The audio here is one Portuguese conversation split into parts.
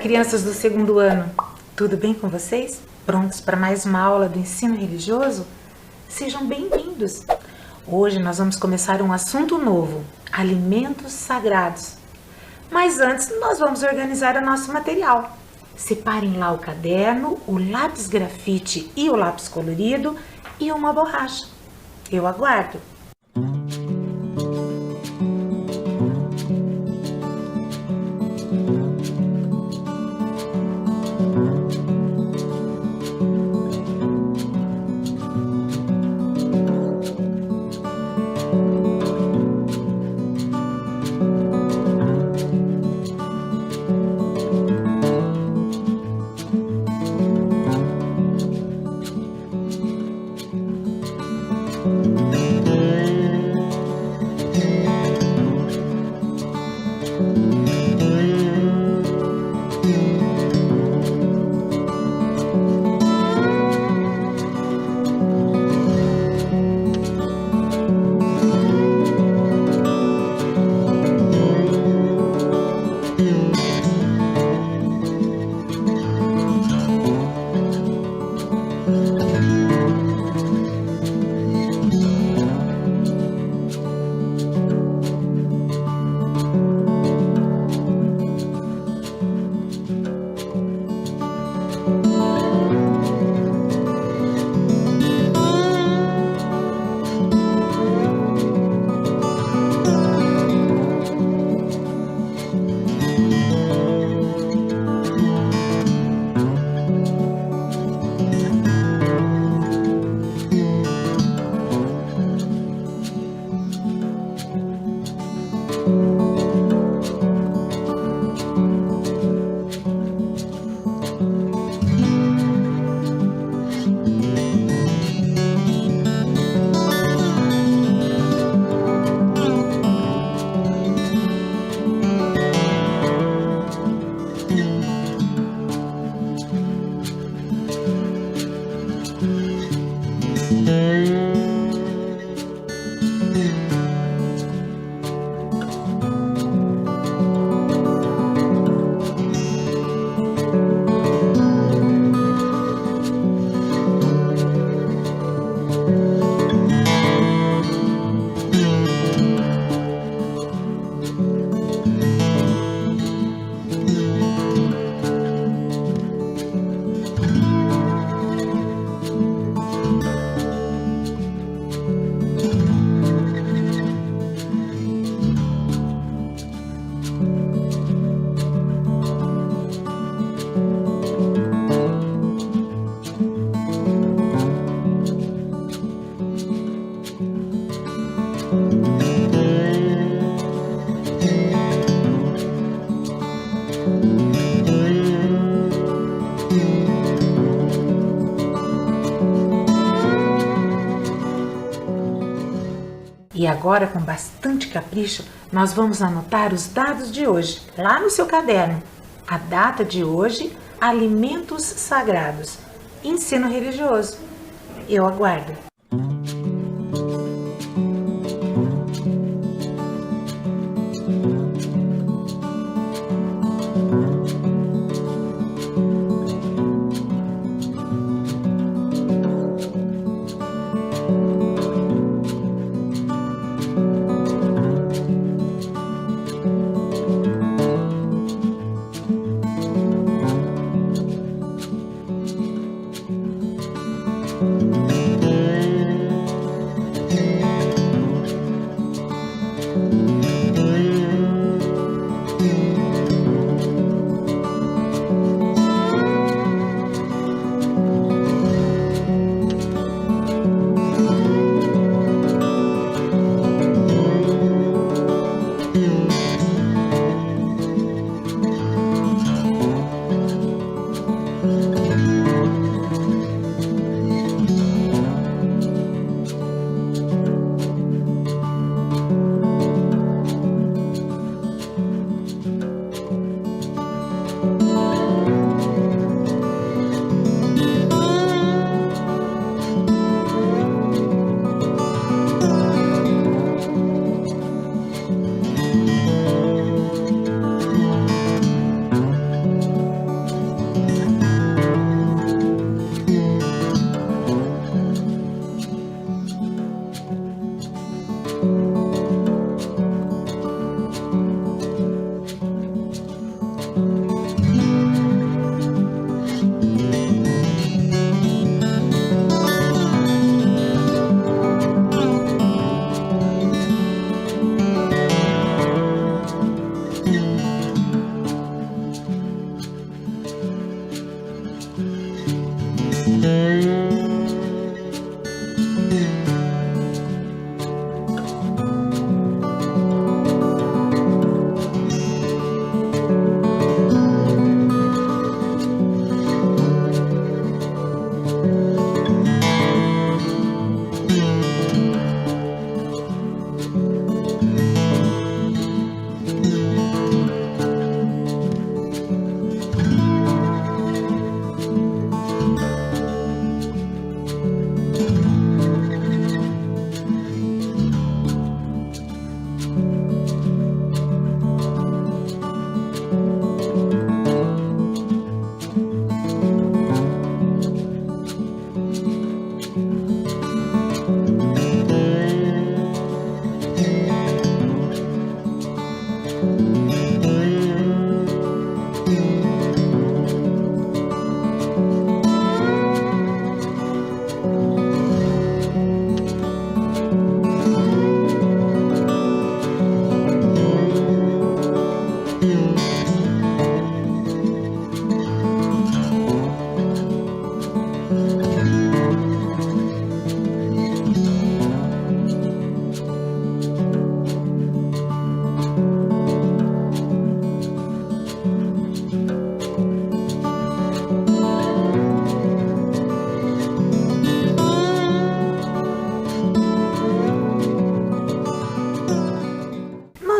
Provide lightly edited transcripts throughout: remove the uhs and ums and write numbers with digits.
crianças do segundo ano! Tudo bem com vocês? Prontos para mais uma aula do ensino religioso? Sejam bem-vindos! Hoje nós vamos começar um assunto novo, alimentos sagrados. Mas antes nós vamos organizar o nosso material. Separem lá o caderno, o lápis grafite e o lápis colorido e uma borracha. Eu aguardo! E agora, com bastante capricho, nós vamos anotar os dados de hoje, lá no seu caderno. A data de hoje, alimentos sagrados, ensino religioso. Eu aguardo.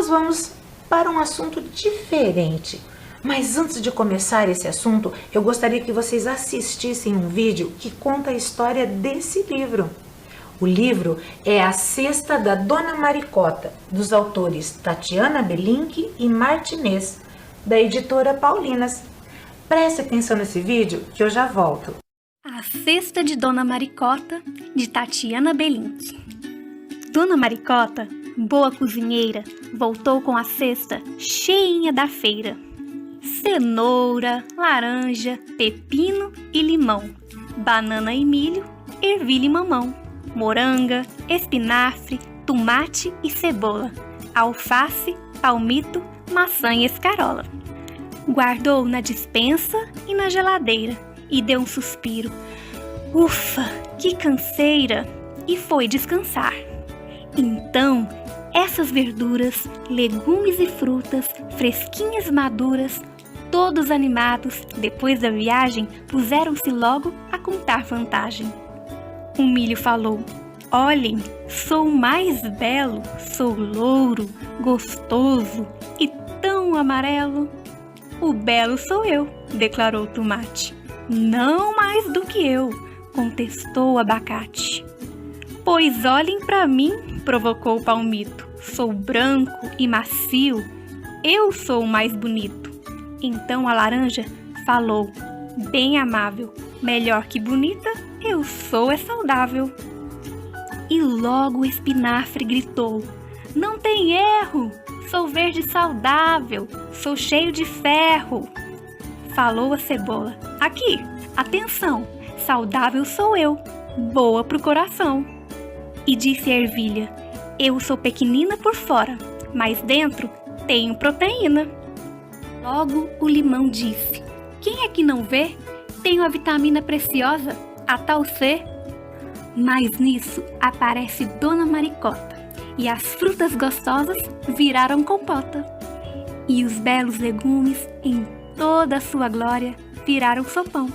Vamos para um assunto diferente. Mas antes de começar esse assunto, eu gostaria que vocês assistissem um vídeo que conta a história desse livro. O livro é A Cesta da Dona Maricota, dos autores Tatiana Belink e Martinez, da editora Paulinas. Preste atenção nesse vídeo que eu já volto. A Cesta de Dona Maricota, de Tatiana Belink. Dona Maricota, boa cozinheira, voltou com a cesta cheinha da feira. Cenoura, laranja, pepino e limão, banana e milho, ervilha e mamão, moranga, espinafre, tomate e cebola, alface, palmito, maçã e escarola. Guardou na despensa e na geladeira e deu um suspiro. Ufa, que canseira! E foi descansar. Então, essas verduras, legumes e frutas, fresquinhas maduras, todos animados, depois da viagem, puseram-se logo a contar vantagem. O milho falou: olhem, sou o mais belo, sou louro, gostoso e tão amarelo. O belo sou eu, declarou o tomate. Não mais do que eu, contestou o abacate. Pois olhem para mim, provocou o palmito. Sou branco e macio, eu sou o mais bonito. Então a laranja falou, bem amável, melhor que bonita, eu sou saudável. E logo o espinafre gritou, não tem erro, sou verde saudável, sou cheio de ferro. Falou a cebola, aqui, atenção, saudável sou eu, boa pro coração. E disse a ervilha, eu sou pequenina por fora, mas dentro tenho proteína. Logo o limão disse, quem é que não vê? Tenho a vitamina preciosa, a tal C. Mas nisso aparece Dona Maricota, e as frutas gostosas viraram compota. E os belos legumes, em toda a sua glória, viraram sopão.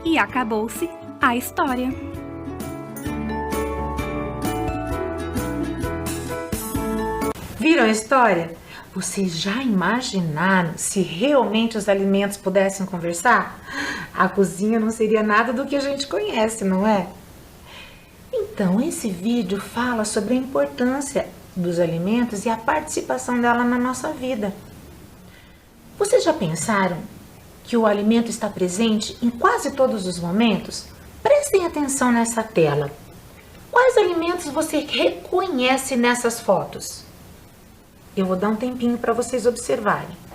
E acabou-se a história. Viram a história? Vocês já imaginaram se realmente os alimentos pudessem conversar? A cozinha não seria nada do que a gente conhece, não é? Então, esse vídeo fala sobre a importância dos alimentos e a participação dela na nossa vida. Vocês já pensaram que o alimento está presente em quase todos os momentos? Prestem atenção nessa tela. Quais alimentos você reconhece nessas fotos? Eu vou dar um tempinho para vocês observarem.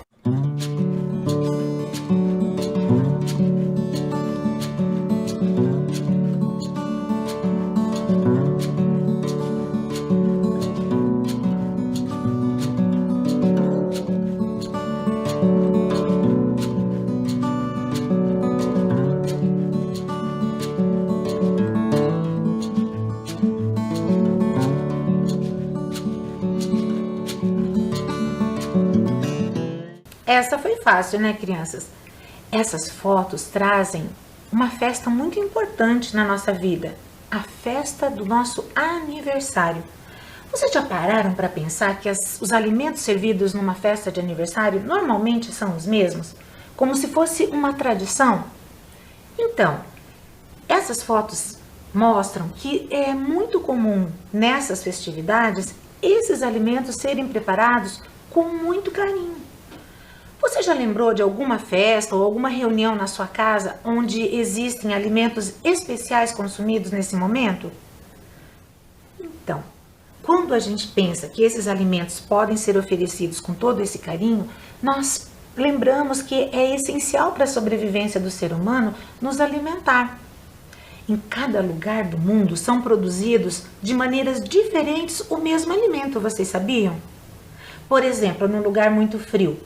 Essa foi fácil, né, crianças? Essas fotos trazem uma festa muito importante na nossa vida, a festa do nosso aniversário. Vocês já pararam para pensar que os alimentos servidos numa festa de aniversário normalmente são os mesmos? Como se fosse uma tradição? Então, essas fotos mostram que é muito comum nessas festividades esses alimentos serem preparados com muito carinho. Você já lembrou de alguma festa ou alguma reunião na sua casa onde existem alimentos especiais consumidos nesse momento? Então, quando a gente pensa que esses alimentos podem ser oferecidos com todo esse carinho, nós lembramos que é essencial para a sobrevivência do ser humano nos alimentar. Em cada lugar do mundo são produzidos de maneiras diferentes o mesmo alimento, vocês sabiam? Por exemplo, num lugar muito frio,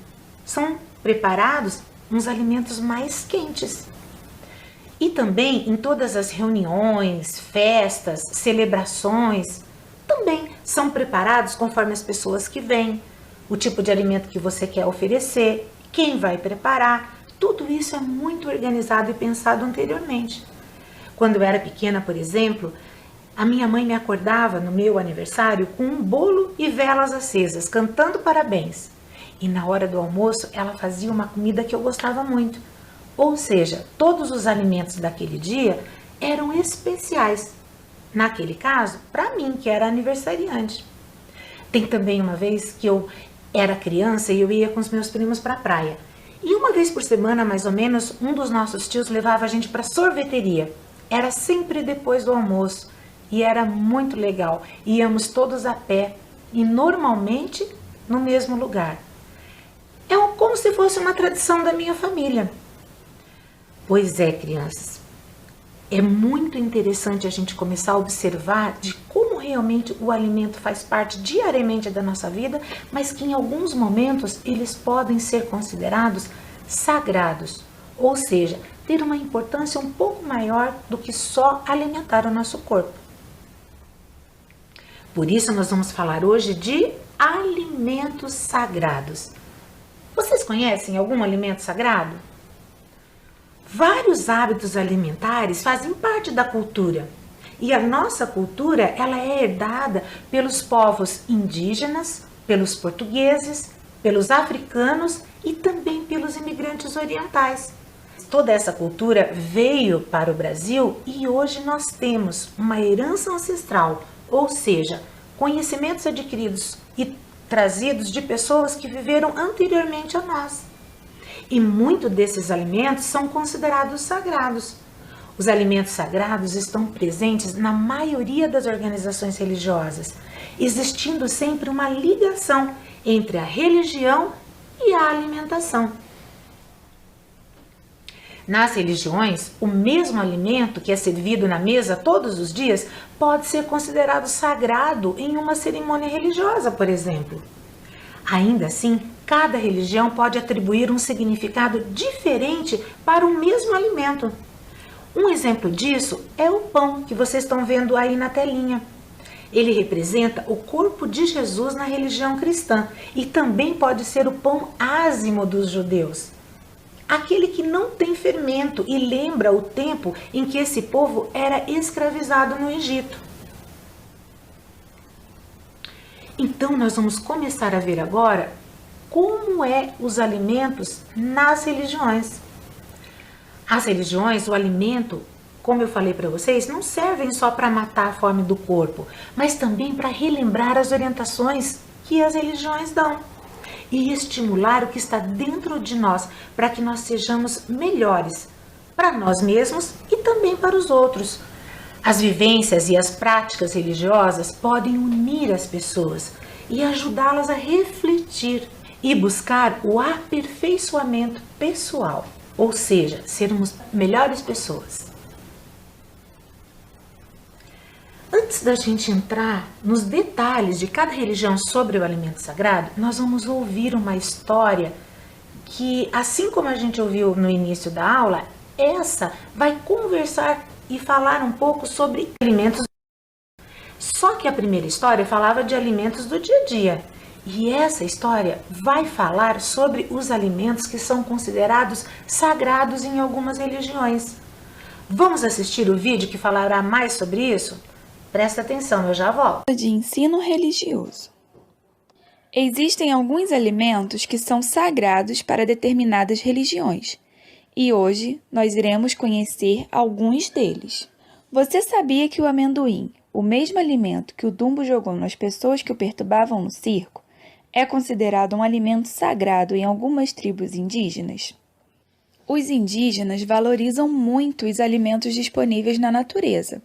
são preparados uns alimentos mais quentes. E também em todas as reuniões, festas, celebrações, também são preparados conforme as pessoas que vêm, o tipo de alimento que você quer oferecer, quem vai preparar, tudo isso é muito organizado e pensado anteriormente. Quando eu era pequena, por exemplo, a minha mãe me acordava no meu aniversário com um bolo e velas acesas, cantando parabéns. E na hora do almoço, ela fazia uma comida que eu gostava muito. Ou seja, todos os alimentos daquele dia eram especiais. Naquele caso, para mim, que era aniversariante. Tem também uma vez que eu era criança e eu ia com os meus primos para a praia. E uma vez por semana, mais ou menos, um dos nossos tios levava a gente para a sorveteria. Era sempre depois do almoço. E era muito legal. Íamos todos a pé e normalmente no mesmo lugar. É como se fosse uma tradição da minha família. Pois é, crianças. É muito interessante a gente começar a observar de como realmente o alimento faz parte diariamente da nossa vida, mas que em alguns momentos eles podem ser considerados sagrados, ou seja, ter uma importância um pouco maior do que só alimentar o nosso corpo. Por isso nós vamos falar hoje de alimentos sagrados. Vocês conhecem algum alimento sagrado? Vários hábitos alimentares fazem parte da cultura. E a nossa cultura, ela é herdada pelos povos indígenas, pelos portugueses, pelos africanos e também pelos imigrantes orientais. Toda essa cultura veio para o Brasil e hoje nós temos uma herança ancestral, ou seja, conhecimentos adquiridos e trazidos de pessoas que viveram anteriormente a nós. E muitos desses alimentos são considerados sagrados. Os alimentos sagrados estão presentes na maioria das organizações religiosas, existindo sempre uma ligação entre a religião e a alimentação. Nas religiões, o mesmo alimento que é servido na mesa todos os dias pode ser considerado sagrado em uma cerimônia religiosa, por exemplo. Ainda assim, cada religião pode atribuir um significado diferente para o mesmo alimento. Um exemplo disso é o pão que vocês estão vendo aí na telinha. Ele representa o corpo de Jesus na religião cristã e também pode ser o pão ázimo dos judeus. Aquele que não tem fermento e lembra o tempo em que esse povo era escravizado no Egito. Então nós vamos começar a ver agora como os alimentos nas religiões. As religiões, o alimento, como eu falei para vocês, não servem só para matar a fome do corpo, mas também para relembrar as orientações que as religiões dão e estimular o que está dentro de nós para que nós sejamos melhores para nós mesmos e também para os outros. As vivências e as práticas religiosas podem unir as pessoas e ajudá-las a refletir e buscar o aperfeiçoamento pessoal, ou seja, sermos melhores pessoas. Antes da gente entrar nos detalhes de cada religião sobre o alimento sagrado, nós vamos ouvir uma história que, assim como a gente ouviu no início da aula, essa vai conversar e falar um pouco sobre alimentos. Só que a primeira história falava de alimentos do dia a dia. E essa história vai falar sobre os alimentos que são considerados sagrados em algumas religiões. Vamos assistir o vídeo que falará mais sobre isso? Presta atenção, eu já volto. De ensino religioso. Existem alguns alimentos que são sagrados para determinadas religiões. E hoje nós iremos conhecer alguns deles. Você sabia que o amendoim, o mesmo alimento que o Dumbo jogou nas pessoas que o perturbavam no circo, é considerado um alimento sagrado em algumas tribos indígenas? Os indígenas valorizam muito os alimentos disponíveis na natureza,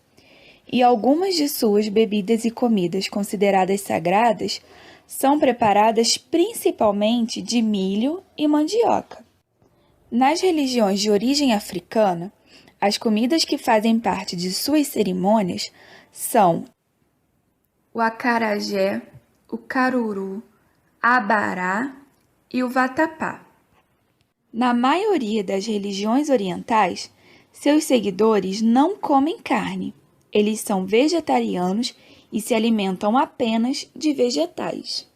e algumas de suas bebidas e comidas consideradas sagradas são preparadas principalmente de milho e mandioca. Nas religiões de origem africana, as comidas que fazem parte de suas cerimônias são o acarajé, o caruru, a abará e o vatapá. Na maioria das religiões orientais, seus seguidores não comem carne. Eles são vegetarianos e se alimentam apenas de vegetais.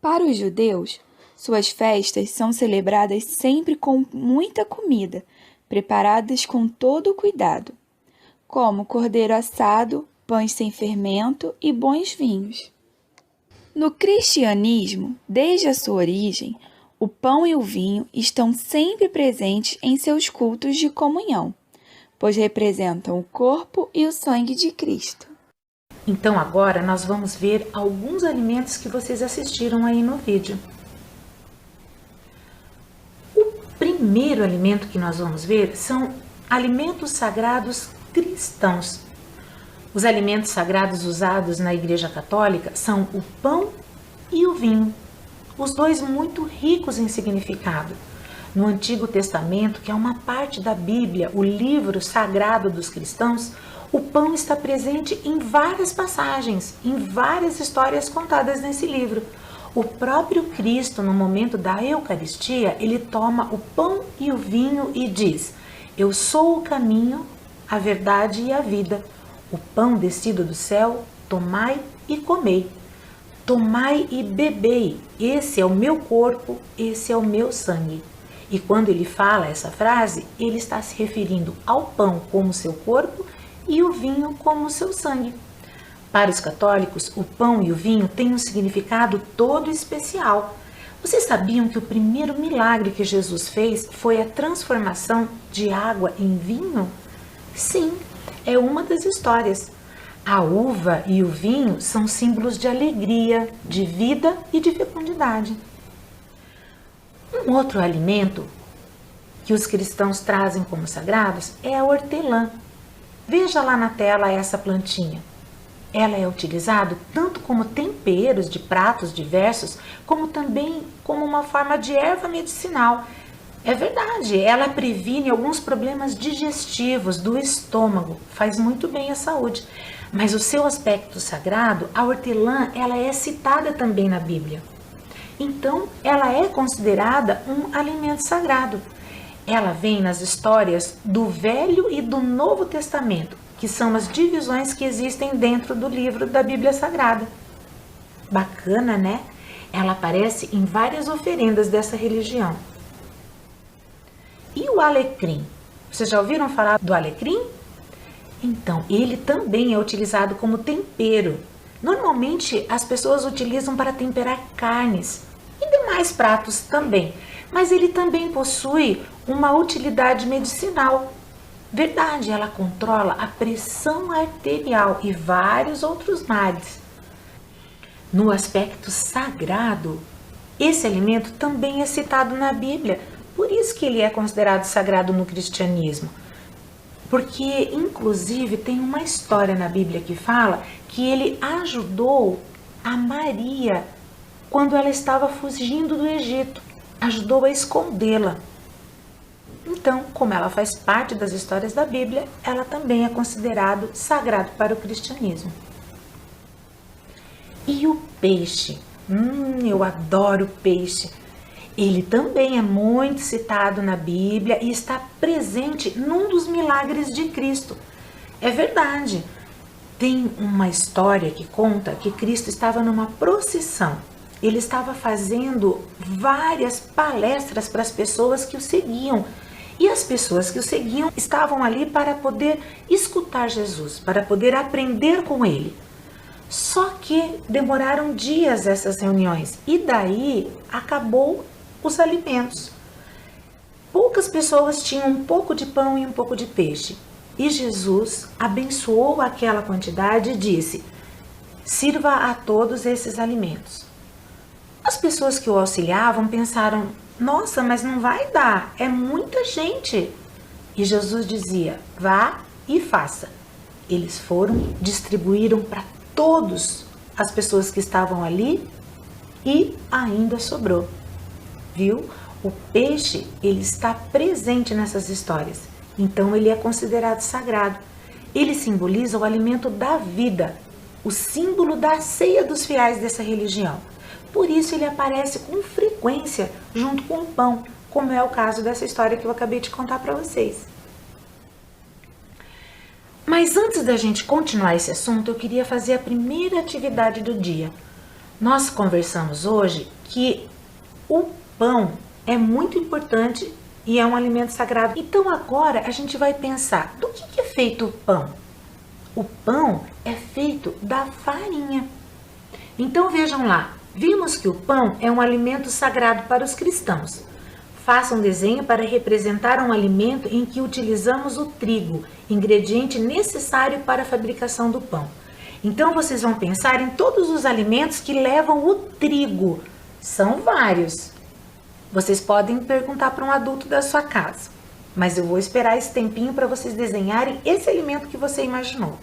Para os judeus, suas festas são celebradas sempre com muita comida, preparadas com todo o cuidado, como cordeiro assado, pães sem fermento e bons vinhos. No cristianismo, desde a sua origem, o pão e o vinho estão sempre presentes em seus cultos de comunhão, pois representam o corpo e o sangue de Cristo. Então agora nós vamos ver alguns alimentos que vocês assistiram aí no vídeo. O primeiro alimento que nós vamos ver são alimentos sagrados cristãos. Os alimentos sagrados usados na Igreja Católica são o pão e o vinho, os dois muito ricos em significado. No Antigo Testamento, que é uma parte da Bíblia, o livro sagrado dos cristãos, o pão está presente em várias passagens, em várias histórias contadas nesse livro. O próprio Cristo, no momento da Eucaristia, ele toma o pão e o vinho e diz: "Eu sou o caminho, a verdade e a vida. O pão descido do céu, tomai e comei. Tomai e bebei, esse é o meu corpo, esse é o meu sangue." E quando ele fala essa frase, ele está se referindo ao pão como seu corpo e o vinho como seu sangue. Para os católicos, o pão e o vinho têm um significado todo especial. Vocês sabiam que o primeiro milagre que Jesus fez foi a transformação de água em vinho? Sim, é uma das histórias. A uva e o vinho são símbolos de alegria, de vida e de fecundidade. Um outro alimento que os cristãos trazem como sagrados é a hortelã. Veja lá na tela essa plantinha. Ela é utilizada tanto como temperos de pratos diversos, como também como uma forma de erva medicinal. É verdade, ela previne alguns problemas digestivos do estômago, faz muito bem à saúde. Mas o seu aspecto sagrado, a hortelã, ela é citada também na Bíblia. Então, ela é considerada um alimento sagrado. Ela vem nas histórias do Velho e do Novo Testamento, que são as divisões que existem dentro do livro da Bíblia Sagrada. Bacana, né? Ela aparece em várias oferendas dessa religião. E o alecrim? Vocês já ouviram falar do alecrim? Então, ele também é utilizado como tempero. Normalmente, as pessoas utilizam para temperar carnes e demais pratos também, mas ele também possui uma utilidade medicinal. Verdade, ela controla a pressão arterial e vários outros males. No aspecto sagrado, esse alimento também é citado na Bíblia, por isso que ele é considerado sagrado no cristianismo. porque inclusive tem uma história na Bíblia que fala que ele ajudou a Maria quando ela estava fugindo do Egito, ajudou a escondê-la. Então, como ela faz parte das histórias da Bíblia, ela também é considerado sagrado para o cristianismo. E o peixe? Eu adoro peixe. Ele também é muito citado na Bíblia e está presente num dos milagres de Cristo. É verdade. Tem uma história que conta que Cristo estava numa procissão. Ele estava fazendo várias palestras para as pessoas que o seguiam. E as pessoas que o seguiam estavam ali para poder escutar Jesus, para poder aprender com ele. Só que demoraram dias essas reuniões e daí acabou os alimentos. Poucas pessoas tinham um pouco de pão e um pouco de peixe. E Jesus abençoou aquela quantidade e disse: sirva a todos esses alimentos. As pessoas que o auxiliavam pensaram: nossa, mas não vai dar, é muita gente. E Jesus dizia: vá e faça. Eles foram, distribuíram para todas as pessoas que estavam ali e ainda sobrou. Viu? O peixe, ele está presente nessas histórias, então ele é considerado sagrado. Ele simboliza o alimento da vida, o símbolo da ceia dos fiéis dessa religião. Por isso ele aparece com frequência junto com o pão, como é o caso dessa história que eu acabei de contar para vocês. Mas antes da gente continuar esse assunto, eu queria fazer a primeira atividade do dia. Nós conversamos hoje que o pão é muito importante e é um alimento sagrado. Então agora a gente vai pensar, do que é feito o pão? O pão é feito da farinha. Então vejam lá, vimos que o pão é um alimento sagrado para os cristãos. Faça um desenho para representar um alimento em que utilizamos o trigo, ingrediente necessário para a fabricação do pão. Então vocês vão pensar em todos os alimentos que levam o trigo. São vários. Vocês podem perguntar para um adulto da sua casa, mas eu vou esperar esse tempinho para vocês desenharem esse alimento que você imaginou.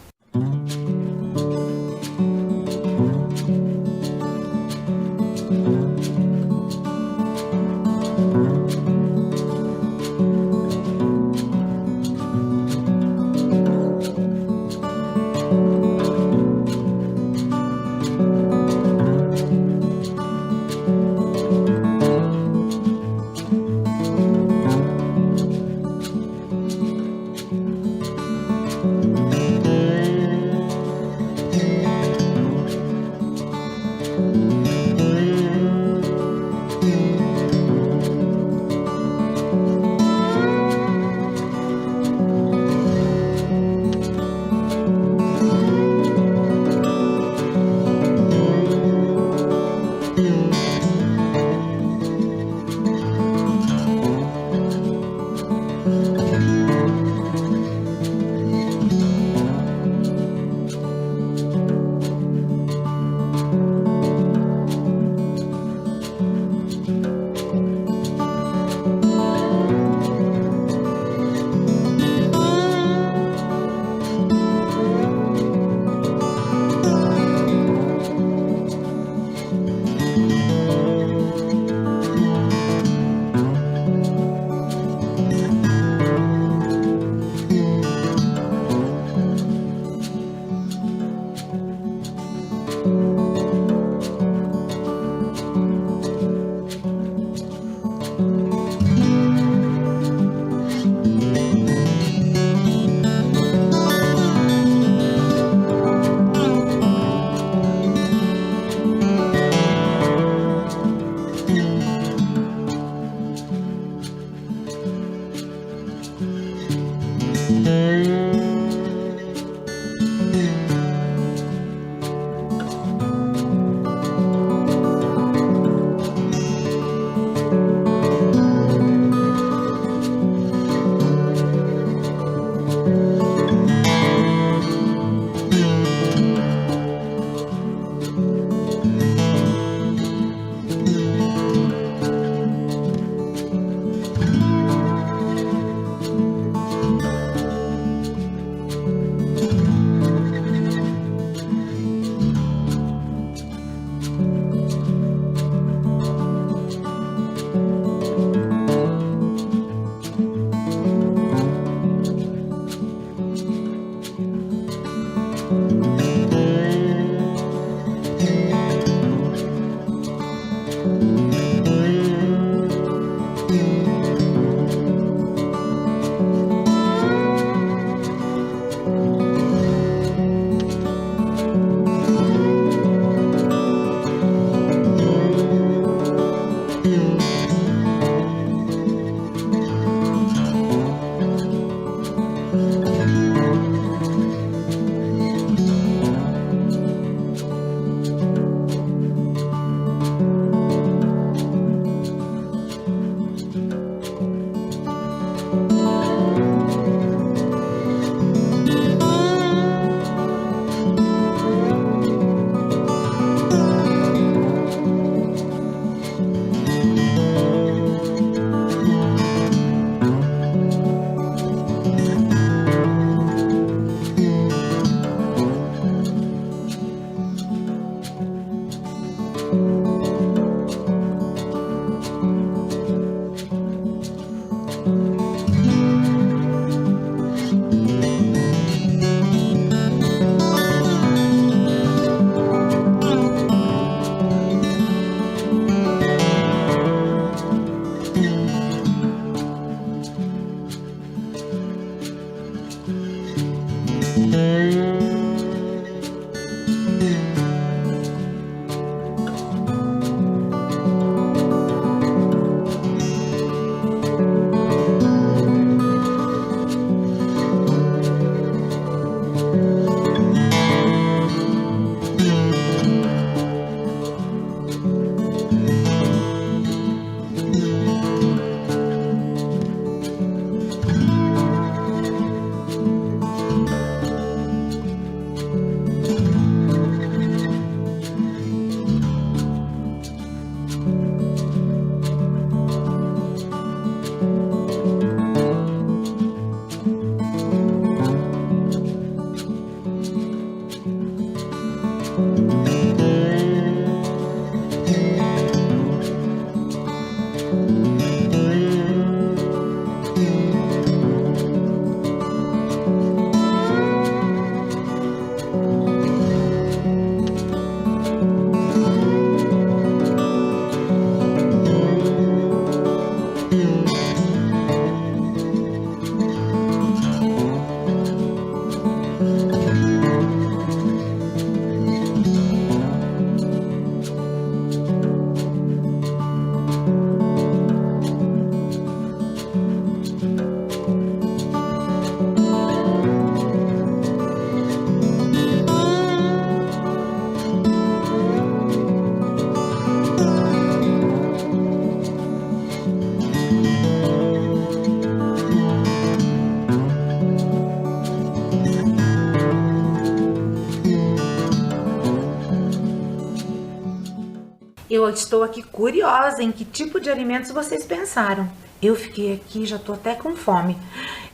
Eu estou aqui curiosa em que tipo de alimentos vocês pensaram. Eu fiquei aqui, já estou até com fome.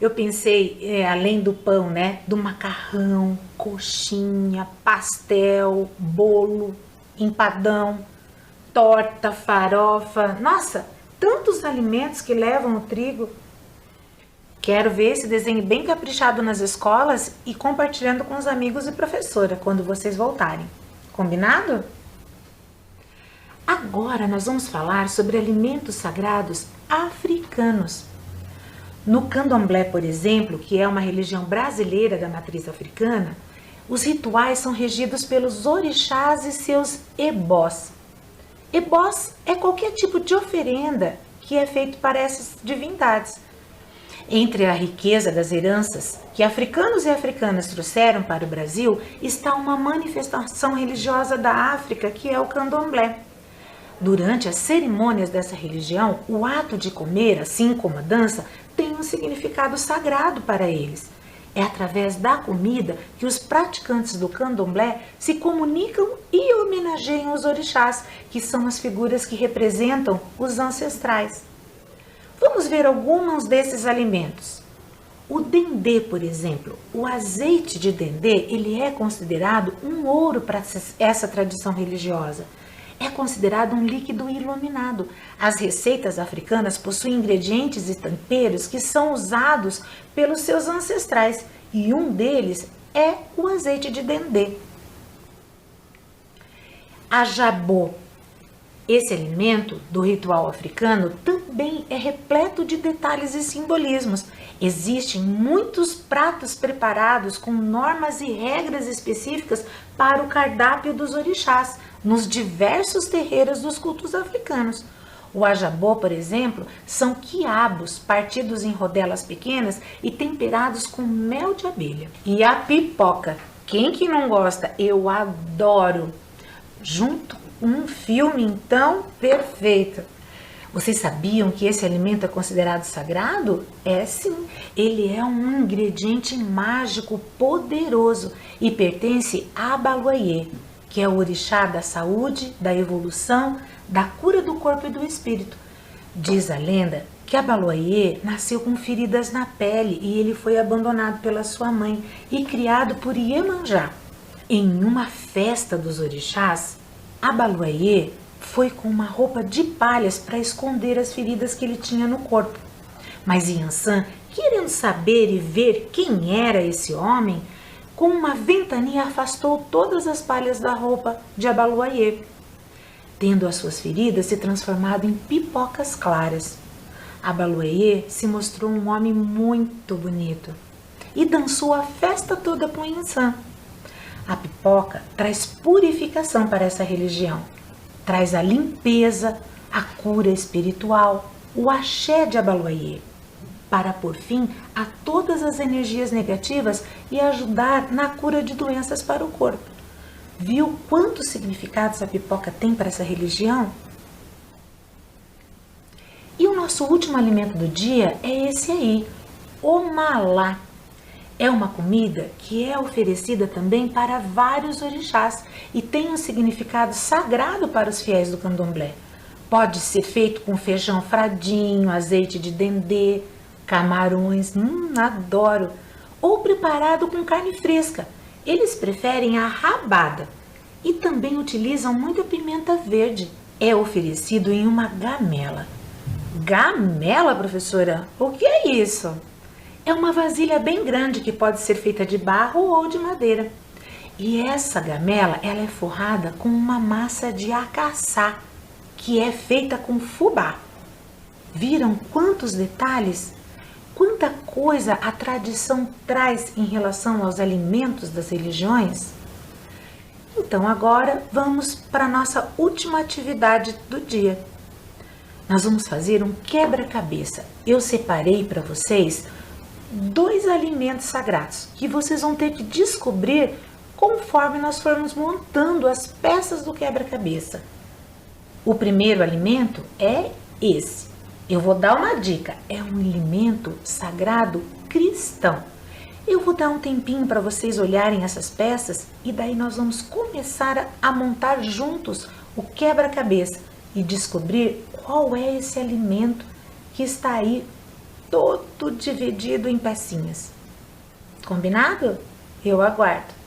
Eu pensei, além do pão, né? Do macarrão, coxinha, pastel, bolo, empadão, torta, farofa. Nossa, tantos alimentos que levam o trigo. Quero ver esse desenho bem caprichado nas escolas e compartilhando com os amigos e professora quando vocês voltarem. Combinado? Agora nós vamos falar sobre alimentos sagrados africanos. No candomblé, por exemplo, que é uma religião brasileira da matriz africana, os rituais são regidos pelos orixás e seus ebós. Ebós é qualquer tipo de oferenda que é feito para essas divindades. Entre a riqueza das heranças que africanos e africanas trouxeram para o Brasil está uma manifestação religiosa da África, que é o candomblé. Durante as cerimônias dessa religião, o ato de comer, assim como a dança, tem um significado sagrado para eles. É através da comida que os praticantes do candomblé se comunicam e homenageiam os orixás, que são as figuras que representam os ancestrais. Vamos ver alguns desses alimentos. O dendê, por exemplo, o azeite de dendê, ele é considerado um ouro para essa tradição religiosa. É considerado um líquido iluminado. As receitas africanas possuem ingredientes e temperos que são usados pelos seus ancestrais, e um deles é o azeite de dendê. A jabô. Esse alimento do ritual africano também é repleto de detalhes e simbolismos. Existem muitos pratos preparados com normas e regras específicas para o cardápio dos orixás, nos diversos terreiros dos cultos africanos. O ajabô, por exemplo, são quiabos partidos em rodelas pequenas e temperados com mel de abelha. E a pipoca, quem que não gosta? Eu adoro! Junto com um filme, então, perfeito! Vocês sabiam que esse alimento é considerado sagrado? É sim, ele é um ingrediente mágico poderoso e pertence a Abaloyê, que é o orixá da saúde, da evolução, da cura do corpo e do espírito. Diz a lenda que Abaloyê nasceu com feridas na pele e ele foi abandonado pela sua mãe e criado por Iemanjá. Em uma festa dos orixás, Abaluayê foi com uma roupa de palhas para esconder as feridas que ele tinha no corpo. Mas Yansan, querendo saber e ver quem era esse homem, com uma ventania afastou todas as palhas da roupa de Abaluayê, tendo as suas feridas se transformado em pipocas claras. Abaluayê se mostrou um homem muito bonito e dançou a festa toda com Yansan. A pipoca traz purificação para essa religião, traz a limpeza, a cura espiritual, o axé de Abaluayê, para pôr fim a todas as energias negativas e ajudar na cura de doenças para o corpo. Viu quantos significados a pipoca tem para essa religião? E o nosso último alimento do dia é esse aí, o malá. É uma comida que é oferecida também para vários orixás e tem um significado sagrado para os fiéis do candomblé. Pode ser feito com feijão fradinho, azeite de dendê, camarões, adoro, ou preparado com carne fresca. Eles preferem a rabada e também utilizam muita pimenta verde. É oferecido em uma gamela. Gamela, professora? O que é isso? É uma vasilha bem grande que pode ser feita de barro ou de madeira. E essa gamela, ela é forrada com uma massa de acaçá, que é feita com fubá. Viram quantos detalhes? Quanta coisa a tradição traz em relação aos alimentos das religiões? Então agora vamos para a nossa última atividade do dia. Nós vamos fazer um quebra-cabeça. Eu separei para vocês 2 alimentos sagrados que vocês vão ter que descobrir conforme nós formos montando as peças do quebra-cabeça. O primeiro alimento é esse. Eu vou dar uma dica, é um alimento sagrado cristão. Eu vou dar um tempinho para vocês olharem essas peças e daí nós vamos começar a montar juntos o quebra-cabeça e descobrir qual é esse alimento que está aí todo dividido em pecinhas. Combinado? Eu aguardo.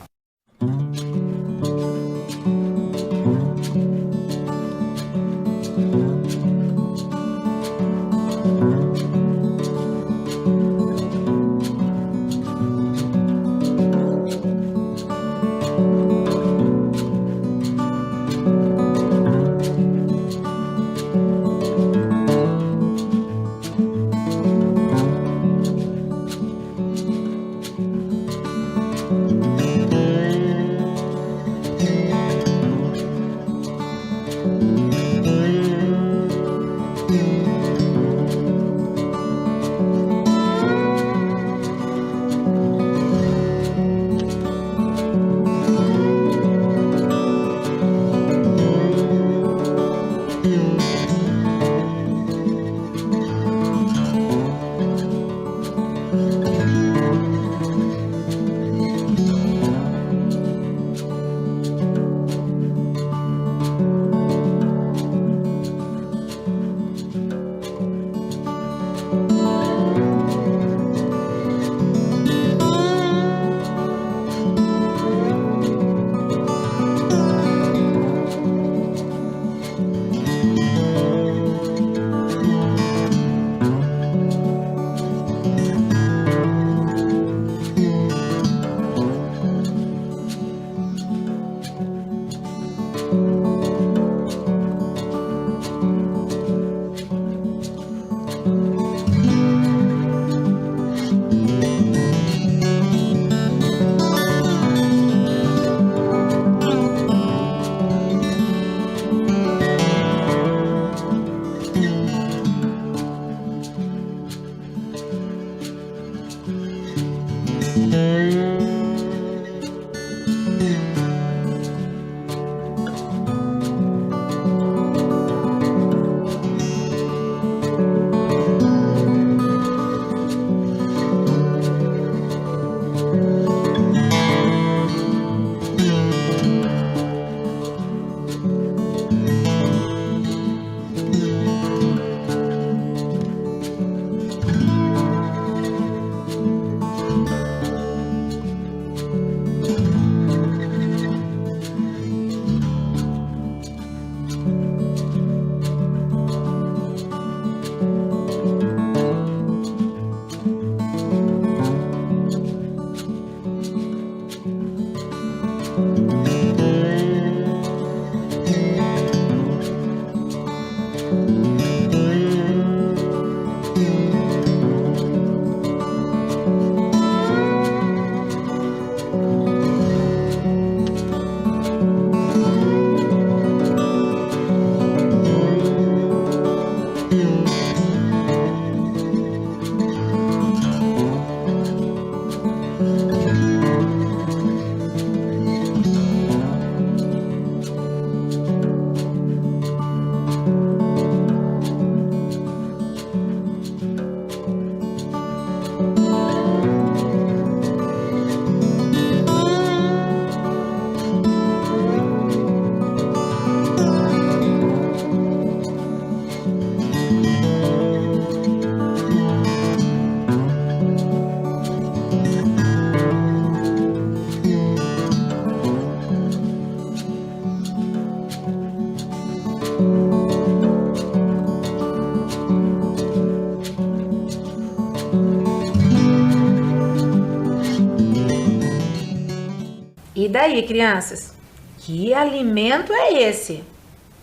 E daí, crianças? Que alimento é esse?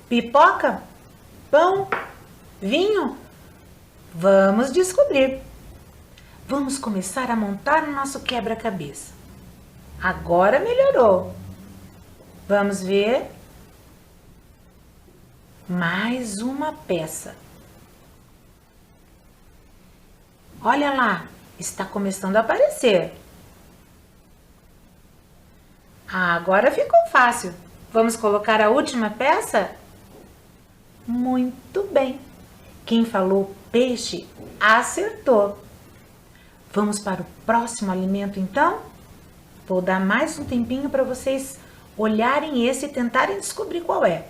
Pipoca? Pão? Vinho? Vamos descobrir. Vamos começar a montar o nosso quebra-cabeça. Agora melhorou. Vamos ver. Mais uma peça. Olha lá, está começando a aparecer. Agora ficou fácil. Vamos colocar a última peça? Muito bem. Quem falou peixe acertou. Vamos para o próximo alimento, então? Vou dar mais um tempinho para vocês olharem esse e tentarem descobrir qual é.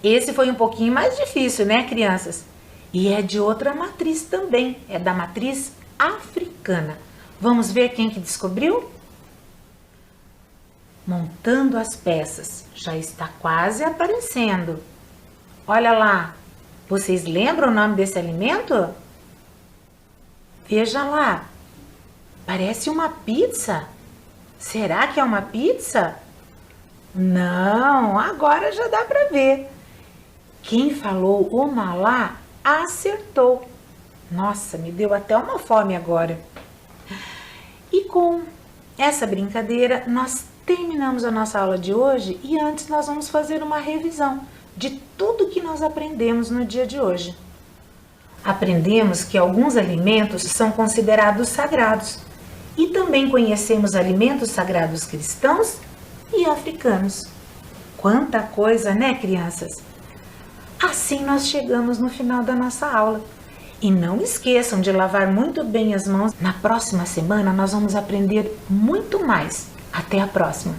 Esse foi um pouquinho mais difícil, né, crianças? E é de outra matriz também, é da matriz africana. Vamos ver quem que descobriu? Montando as peças, já está quase aparecendo. Olha lá, vocês lembram o nome desse alimento? Veja lá, parece uma pizza. Será que é uma pizza? Não, agora já dá para ver. Quem falou omalá acertou. Nossa, me deu até uma fome agora. E com essa brincadeira, nós terminamos a nossa aula de hoje e antes nós vamos fazer uma revisão de tudo que nós aprendemos no dia de hoje. Aprendemos que alguns alimentos são considerados sagrados e também conhecemos alimentos sagrados cristãos e africanos. Quanta coisa, né, crianças? Assim nós chegamos no final da nossa aula. E não esqueçam de lavar muito bem as mãos. Na próxima semana nós vamos aprender muito mais. Até a próxima!